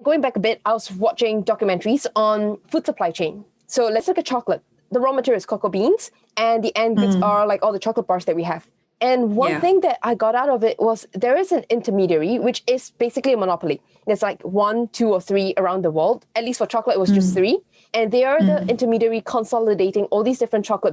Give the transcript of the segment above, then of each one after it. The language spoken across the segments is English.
Going back a bit, I was watching documentaries on food supply chain. So let's look at chocolate. The raw material is cocoa beans, and the end goods are like all the chocolate bars that we have. And one thing that I got out of it was there is an intermediary, which is basically a monopoly. There's like 1, 2, or 3 around the world. At least for chocolate, it was just 3. And they are the intermediary consolidating all these different cocoa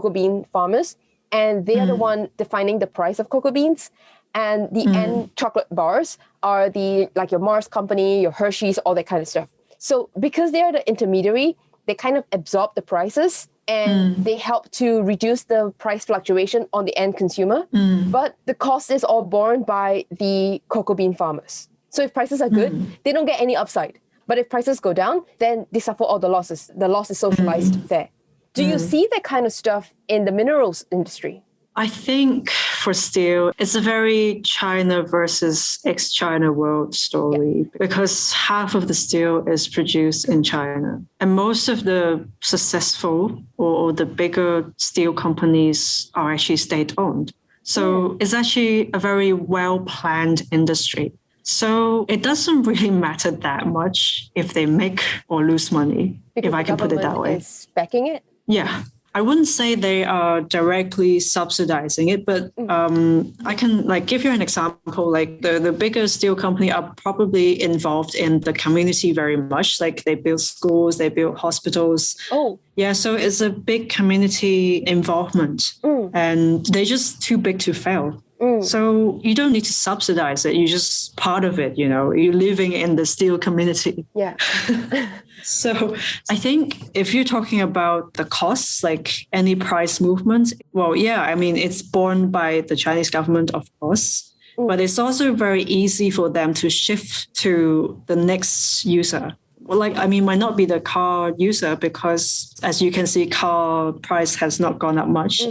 bean farmers. And they are the one defining the price of cocoa beans. And the end chocolate bars are like your Mars company, your Hershey's, all that kind of stuff. So because they are the intermediary, they kind of absorb the prices and they help to reduce the price fluctuation on the end consumer. But the cost is all borne by the cocoa bean farmers. So if prices are good, they don't get any upside. But if prices go down, then they suffer all the losses. The loss is socialized there. Do you see that kind of stuff in the minerals industry? I think for steel, it's a very China versus ex-China world story because half of the steel is produced in China. And most of the successful or the bigger steel companies are actually state-owned. So it's actually a very well-planned industry. So it doesn't really matter that much if they make or lose money, because if I can put it that way. Is backing it? Yeah. I wouldn't say they are directly subsidizing it, but I can give you an example. Like the bigger steel company are probably involved in the community very much. Like they build schools, they build hospitals. Oh. Yeah, so it's a big community involvement and they're just too big to fail. So you don't need to subsidize it. You're just part of it, You're living in the steel community. Yeah. So I think if you're talking about the costs, like any price movement, well, yeah, I mean, it's borne by the Chinese government, of course, but it's also very easy for them to shift to the next user. Well, might not be the car user because, as you can see, car price has not gone up much.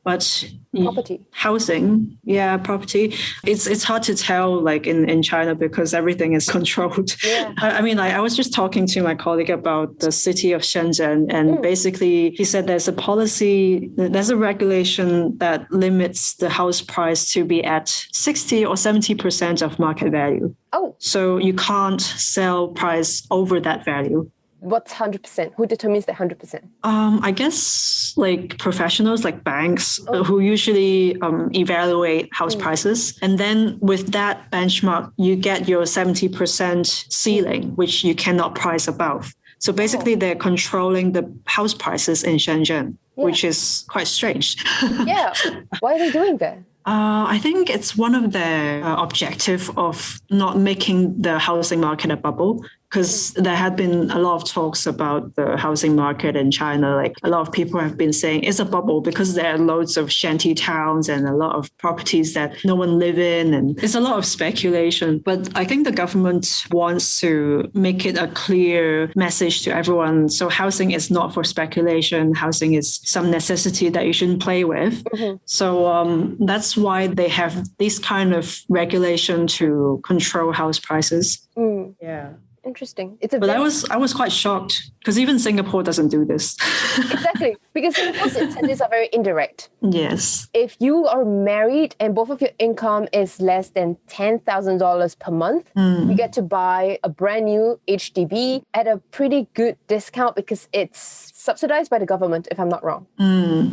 But property, housing, property. It's hard to tell, in China because everything is controlled. Yeah. I was just talking to my colleague about the city of Shenzhen, and basically he said there's a regulation that limits the house price to be at 60 or 70% of market value. Oh. So you can't sell price over that value. What's 100%? Who determines the 100%? I guess professionals like banks who usually evaluate house prices. And then with that benchmark, you get your 70% ceiling, which you cannot price above. So basically they're controlling the house prices in Shenzhen, which is quite strange. Yeah. Why are they doing that? I think it's one of their objective of not making the housing market a bubble, because there had been a lot of talks about the housing market in China. Like a lot of people have been saying it's a bubble because there are loads of shanty towns and a lot of properties that no one live in. And it's a lot of speculation. But I think the government wants to make it a clear message to everyone. So housing is not for speculation. Housing is some necessity that you shouldn't play with. So that's why they have this kind of regulation to control house prices. Yeah. Interesting. I was quite shocked because even Singapore doesn't do this. Exactly, because Singapore's incentives are very indirect. Yes. If you are married and both of your income is less than $10,000 per month, you get to buy a brand new HDB at a pretty good discount because it's subsidized by the government, if I'm not wrong.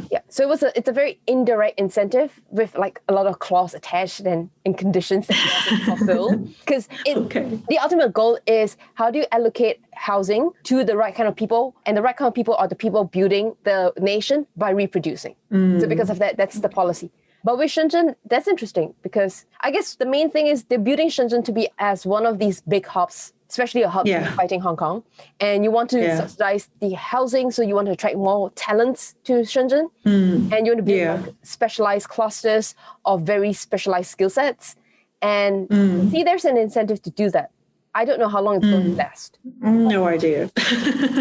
Yeah. So it's a very indirect incentive with a lot of clause attached and conditions that you have to fulfill. Because the ultimate goal is how do you allocate housing to the right kind of people? And the right kind of people are the people building the nation by reproducing. So because of that, that's the policy. But with Shenzhen, that's interesting because I guess the main thing is they're building Shenzhen to be as one of these big hubs, especially a hub fighting Hong Kong. And you want to subsidize the housing, so you want to attract more talents to Shenzhen. And you want to build specialized clusters of very specialized skill sets. And see, there's an incentive to do that. I don't know how long it's going to last. No idea.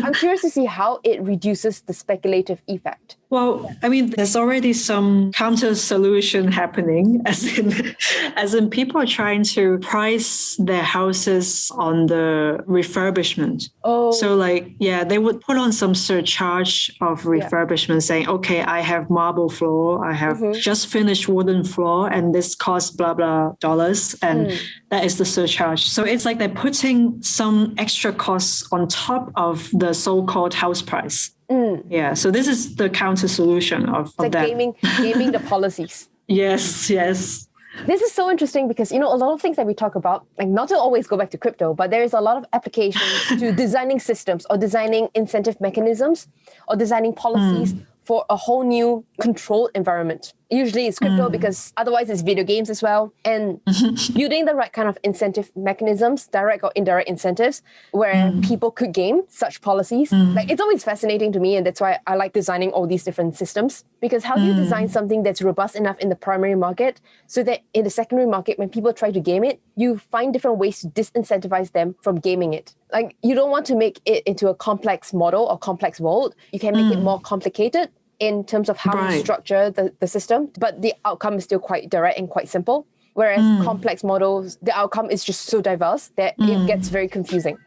I'm curious to see how it reduces the speculative effect. Well, I mean, there's already some counter solution happening, as in people are trying to price their houses on the refurbishment. Oh. So they would put on some surcharge of refurbishment saying, okay, I have marble floor, I have just finished wooden floor, and this costs blah, blah dollars. And that is the surcharge. So it's like they're putting some extra costs on top of the so-called house price. Yeah, so this is the counter solution of like that. Gaming the policies. Yes. This is so interesting because, a lot of things that we talk about, like not to always go back to crypto, but there is a lot of applications to designing systems or designing incentive mechanisms or designing policies for a whole new controlled environment. Usually it's crypto because otherwise it's video games as well. And building the right kind of incentive mechanisms, direct or indirect incentives, where people could game such policies. Like it's always fascinating to me. And that's why I like designing all these different systems. Because how do you design something that's robust enough in the primary market so that in the secondary market, when people try to game it, you find different ways to disincentivize them from gaming it? Like you don't want to make it into a complex model or complex world. You can make it more complicated in terms of how you structure the system, but the outcome is still quite direct and quite simple. Whereas complex models, the outcome is just so diverse that it gets very confusing.